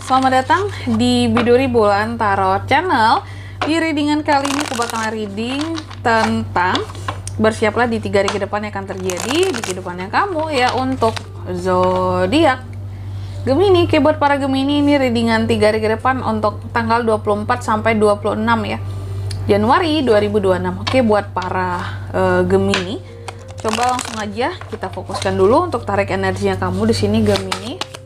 Selamat datang di Biduri Bulan Tarot Channel. Di readingan kali ini aku bakalan reading tentang bersiaplah di 3 hari ke depan yang akan terjadi di kehidupannya kamu ya untuk zodiak Gemini. Oke, buat para Gemini ini readingan 3 hari ke depan untuk tanggal 24 sampai 26 ya Januari 2026. Oke, buat para Gemini, coba langsung aja kita fokuskan dulu untuk tarik energinya kamu di sini Gemini.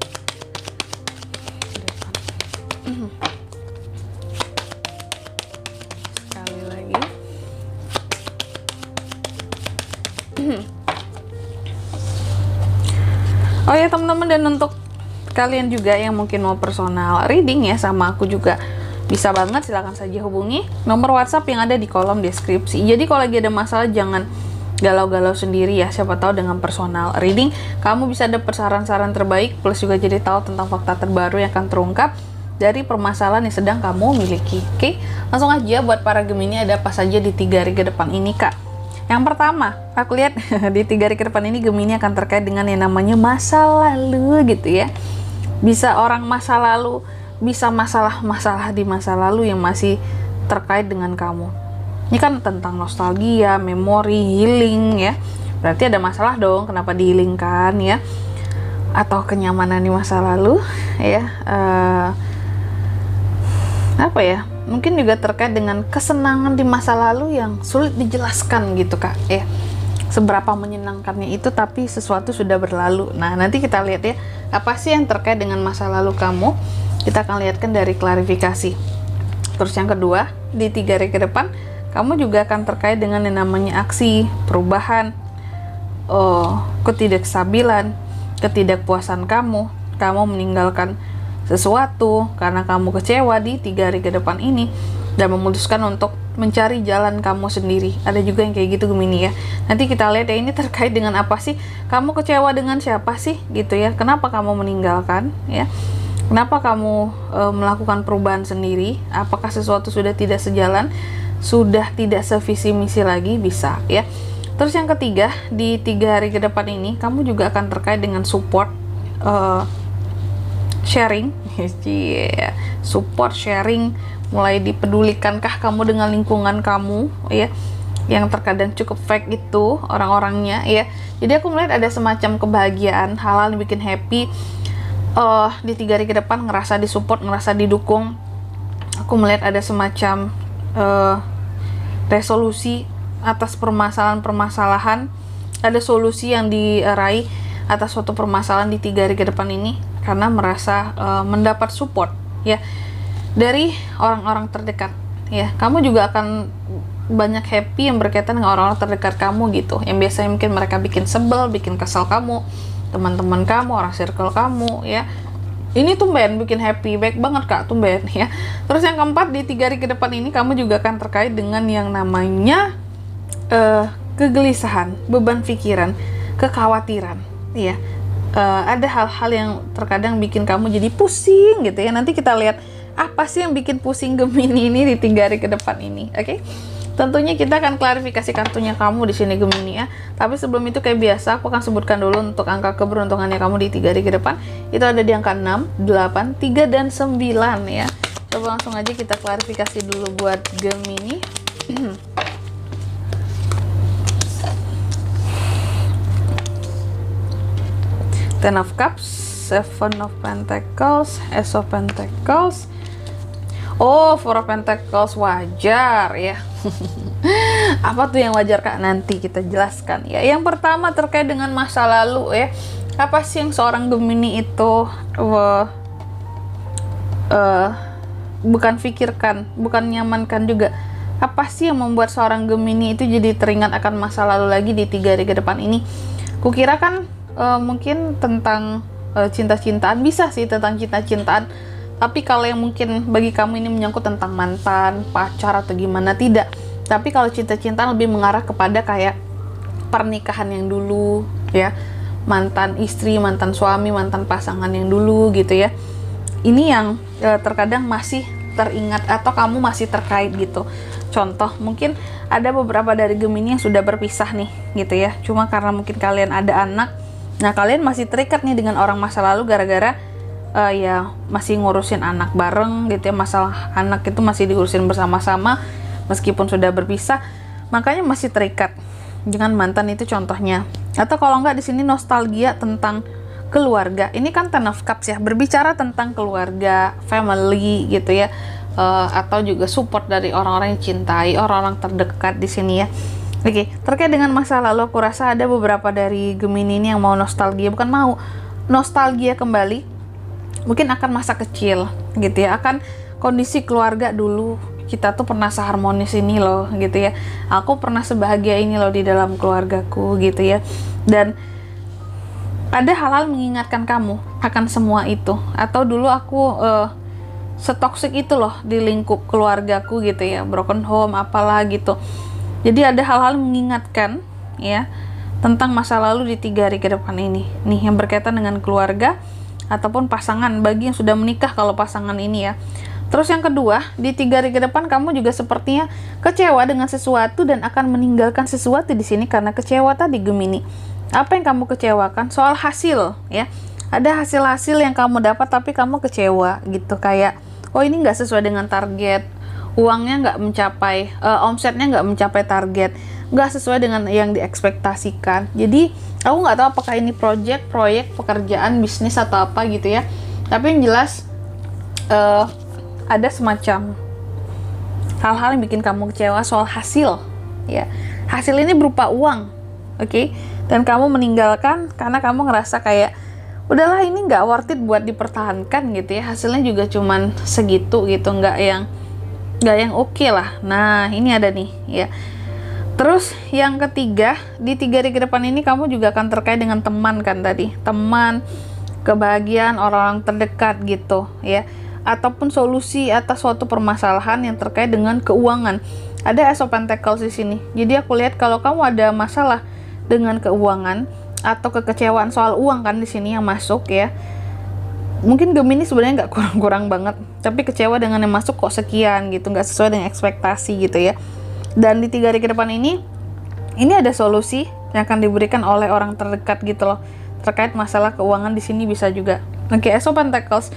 Sekali lagi. Oh ya teman-teman, dan untuk kalian juga yang mungkin mau personal reading ya sama aku juga bisa banget, silahkan saja hubungi nomor WhatsApp yang ada di kolom deskripsi. Jadi kalau lagi ada masalah jangan galau-galau sendiri ya, siapa tahu dengan personal reading kamu bisa dapat saran-saran terbaik, plus juga jadi tahu tentang fakta terbaru yang akan terungkap dari permasalahan yang sedang kamu miliki. Oke, langsung aja buat para Gemini, ada apa saja di 3 hari ke depan ini Kak. Yang pertama, aku lihat di 3 hari ke depan ini Gemini akan terkait dengan yang namanya masa lalu gitu ya. Bisa orang masa lalu, bisa masalah-masalah di masa lalu yang masih terkait dengan kamu. Ini kan tentang nostalgia, memori, healing ya. Berarti ada masalah dong, kenapa dihilingkan ya. Atau kenyamanan di masa lalu ya. Apa ya? Mungkin juga terkait dengan kesenangan di masa lalu yang sulit dijelaskan gitu Kak ya. Seberapa menyenangkannya itu, tapi sesuatu sudah berlalu. Nah, nanti kita lihat ya, apa sih yang terkait dengan masa lalu kamu. Kita akan lihatkan dari klarifikasi. Terus yang kedua, di 3 hari ke depan kamu juga akan terkait dengan yang namanya aksi, perubahan, ketidakstabilan, ketidakpuasan kamu meninggalkan sesuatu karena kamu kecewa di 3 hari ke depan ini dan memutuskan untuk mencari jalan kamu sendiri. Ada juga yang kayak gitu Gemini ya. Nanti kita lihat ya, ini terkait dengan apa sih, kamu kecewa dengan siapa sih gitu ya, kenapa kamu meninggalkan ya, kenapa kamu melakukan perubahan sendiri, apakah sesuatu sudah tidak sejalan, sudah tidak sevisi misi lagi, bisa ya. Terus yang ketiga, di 3 hari ke depan ini kamu juga akan terkait dengan support, sharing, support, sharing, mulai dipedulikankah kamu dengan lingkungan kamu ya, yang terkadang cukup fake itu orang-orangnya ya. Jadi aku melihat ada semacam kebahagiaan, hal-hal yang bikin happy di 3 hari ke depan, ngerasa disupport, ngerasa didukung. Aku melihat ada semacam resolusi atas permasalahan-permasalahan, ada solusi yang diraih atas suatu permasalahan di 3 hari ke depan ini, karena merasa mendapat support ya dari orang-orang terdekat ya. Kamu juga akan banyak happy yang berkaitan dengan orang-orang terdekat kamu gitu, yang biasanya mungkin mereka bikin sebel, bikin kesal kamu, teman-teman kamu, orang circle kamu ya. Ini tumben bikin happy, baik banget Kak, tumben ya. Terus yang keempat, di 3 hari ke depan ini kamu juga akan terkait dengan yang namanya kegelisahan, beban pikiran, kekhawatiran ya. Ada hal-hal yang terkadang bikin kamu jadi pusing gitu ya. Nanti kita lihat apa sih yang bikin pusing Gemini ini di 3 hari ke depan ini. Oke? Tentunya kita akan klarifikasi kartunya kamu di sini Gemini ya. Tapi sebelum itu kayak biasa aku akan sebutkan dulu untuk angka keberuntungannya kamu di 3 hari ke depan. Itu ada di angka 6, 8, 3 dan 9 ya. Coba langsung aja kita klarifikasi dulu buat Gemini. Ten of Cups, Seven of Pentacles, Ace of Pentacles. Oh, Four of Pentacles, wajar ya. Apa tuh yang wajar Kak? Nanti kita jelaskan ya. Yang pertama terkait dengan masa lalu ya. Apa sih yang seorang Gemini itu bukan pikirkan, bukan nyamankan juga. Apa sih yang membuat seorang Gemini itu jadi teringat akan masa lalu lagi di 3 hari ke depan ini? Kukira kan mungkin tentang cinta-cintaan, bisa sih tentang cinta-cintaan, tapi kalau yang mungkin bagi kamu ini menyangkut tentang mantan, pacar atau gimana, tidak. Tapi kalau cinta-cintaan lebih mengarah kepada kayak pernikahan yang dulu ya, mantan istri, mantan suami, mantan pasangan yang dulu gitu ya. Ini yang terkadang masih teringat atau kamu masih terkait gitu. Contoh, mungkin ada beberapa dari Gemini yang sudah berpisah nih gitu ya, cuma karena mungkin kalian ada anak. Nah, kalian masih terikat nih dengan orang masa lalu gara-gara ya masih ngurusin anak bareng gitu ya, masalah anak itu masih diurusin bersama-sama meskipun sudah berpisah, makanya masih terikat dengan mantan itu contohnya. Atau kalau nggak di sini nostalgia tentang keluarga. Ini kan Ten of Cups ya, berbicara tentang keluarga, family gitu ya. Atau juga support dari orang-orang yang cintai, orang-orang terdekat di sini ya. Oke, terkait dengan masa lalu aku rasa ada beberapa dari Gemini ini yang mau nostalgia, bukan mau nostalgia kembali. Mungkin akan masa kecil gitu ya, akan kondisi keluarga dulu. Kita tuh pernah seharmonis ini loh gitu ya, aku pernah sebahagia ini loh di dalam keluargaku gitu ya. Dan ada hal-hal mengingatkan kamu akan semua itu. Atau dulu aku setoksik itu loh di lingkup keluargaku gitu ya, broken home apalah gitu. Jadi ada hal-hal mengingatkan ya tentang masa lalu di 3 hari ke depan ini nih, yang berkaitan dengan keluarga ataupun pasangan bagi yang sudah menikah kalau pasangan ini ya. Terus yang kedua, di 3 hari ke depan kamu juga sepertinya kecewa dengan sesuatu dan akan meninggalkan sesuatu di sini karena kecewa tadi Gemini. Apa yang kamu kecewakan? Soal hasil ya. Ada hasil-hasil yang kamu dapat tapi kamu kecewa gitu, kayak oh ini nggak sesuai dengan target, uangnya nggak mencapai, omsetnya nggak mencapai target, nggak sesuai dengan yang diekspektasikan. Jadi aku nggak tahu apakah ini proyek, pekerjaan, bisnis atau apa gitu ya. Tapi yang jelas ada semacam hal-hal yang bikin kamu kecewa soal hasil ya. Hasil ini berupa uang, oke? Dan kamu meninggalkan karena kamu ngerasa kayak udahlah ini nggak worth it buat dipertahankan gitu ya. Hasilnya juga cuman segitu gitu, nggak yang oke lah. Nah ini ada nih ya. Terus yang ketiga, di 3 hari ke depan ini kamu juga akan terkait dengan teman kan tadi, teman, kebahagiaan orang-orang terdekat gitu ya, ataupun solusi atas suatu permasalahan yang terkait dengan keuangan. Ada Ace of Pentacles di sini. Jadi aku lihat kalau kamu ada masalah dengan keuangan atau kekecewaan soal uang kan di sini yang masuk ya. Mungkin Gemini sebenarnya nggak kurang-kurang banget, tapi kecewa dengan yang masuk kok sekian gitu, nggak sesuai dengan ekspektasi gitu ya. Dan di 3 hari ke depan ini ada solusi yang akan diberikan oleh orang terdekat gitu loh, terkait masalah keuangan di sini bisa juga. Oke, Ace of Pentacles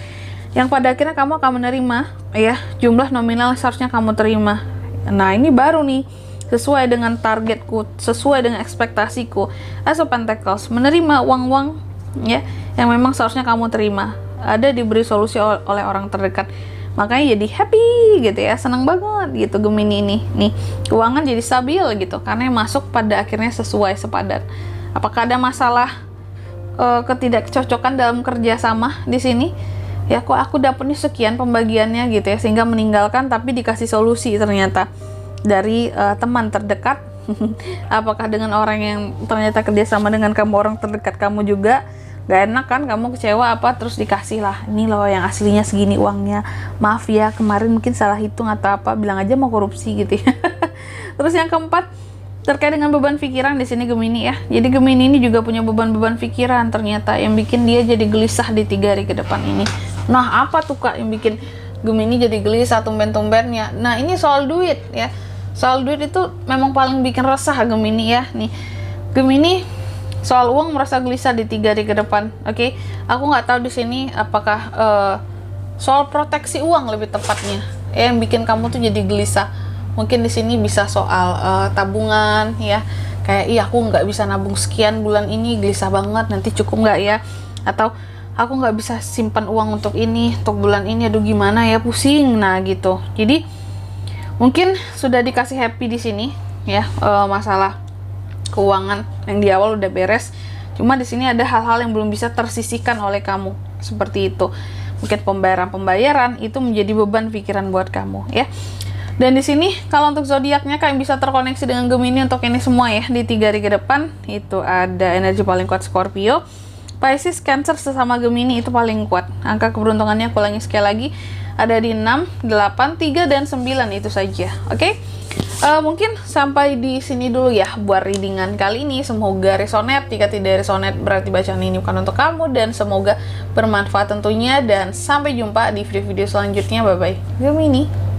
yang pada akhirnya kamu akan menerima ya jumlah nominal yang seharusnya kamu terima. Nah ini baru nih, sesuai dengan targetku, sesuai dengan ekspektasiku. Ace of Pentacles, menerima uang-uang ya yang memang seharusnya kamu terima, ada diberi solusi oleh orang terdekat, makanya jadi happy gitu ya, senang banget gitu Gemini ini nih. Keuangan jadi stabil gitu karena yang masuk pada akhirnya sesuai sepadan. Apakah ada masalah ketidakcocokan dalam kerjasama di sini? Ya kok aku dapetnya sekian pembagiannya gitu ya, sehingga meninggalkan tapi dikasih solusi ternyata dari teman terdekat. Apakah dengan orang yang ternyata kerjasama dengan kamu, orang terdekat kamu juga gak enak kan, kamu kecewa apa, terus dikasih lah, ini loh yang aslinya segini uangnya, maaf ya kemarin mungkin salah hitung atau apa, bilang aja mau korupsi gitu ya. Terus yang keempat, terkait dengan beban pikiran di sini Gemini ya. Jadi Gemini ini juga punya beban-beban pikiran ternyata yang bikin dia jadi gelisah di 3 hari ke depan ini. Nah apa tuh kak yang bikin Gemini jadi gelisah tumben-tumbennya? Nah ini soal duit ya. Soal duit itu memang paling bikin resah Gemini ya. Nih Gemini soal uang merasa gelisah di 3 hari ke depan. Oke, aku nggak tahu di sini apakah soal proteksi uang lebih tepatnya yang bikin kamu tuh jadi gelisah. Mungkin di sini bisa soal tabungan ya. Kayak iya aku nggak bisa nabung sekian bulan ini, gelisah banget nanti cukup nggak ya? Atau aku nggak bisa simpan uang untuk ini, untuk bulan ini, aduh gimana ya, pusing. Nah gitu. Jadi mungkin sudah dikasih happy di sini ya, masalah keuangan yang di awal udah beres. Cuma di sini ada hal-hal yang belum bisa tersisihkan oleh kamu seperti itu. Mungkin pembayaran itu menjadi beban pikiran buat kamu ya. Dan di sini kalau untuk zodiaknya kalian bisa terkoneksi dengan Gemini untuk ini semua ya di 3 hari ke depan. Itu ada energi paling kuat Scorpio, Pisces, Cancer sesama Gemini itu paling kuat. Angka keberuntungannya aku ulangi sekali lagi, ada di 6, 8, 3 dan 9 itu saja. Oke. Mungkin sampai di sini dulu ya buat readingan kali ini. Semoga resonate. Jika tidak resonate berarti bacaan ini bukan untuk kamu, dan semoga bermanfaat tentunya, dan sampai jumpa di video-video selanjutnya. Bye bye Gemini.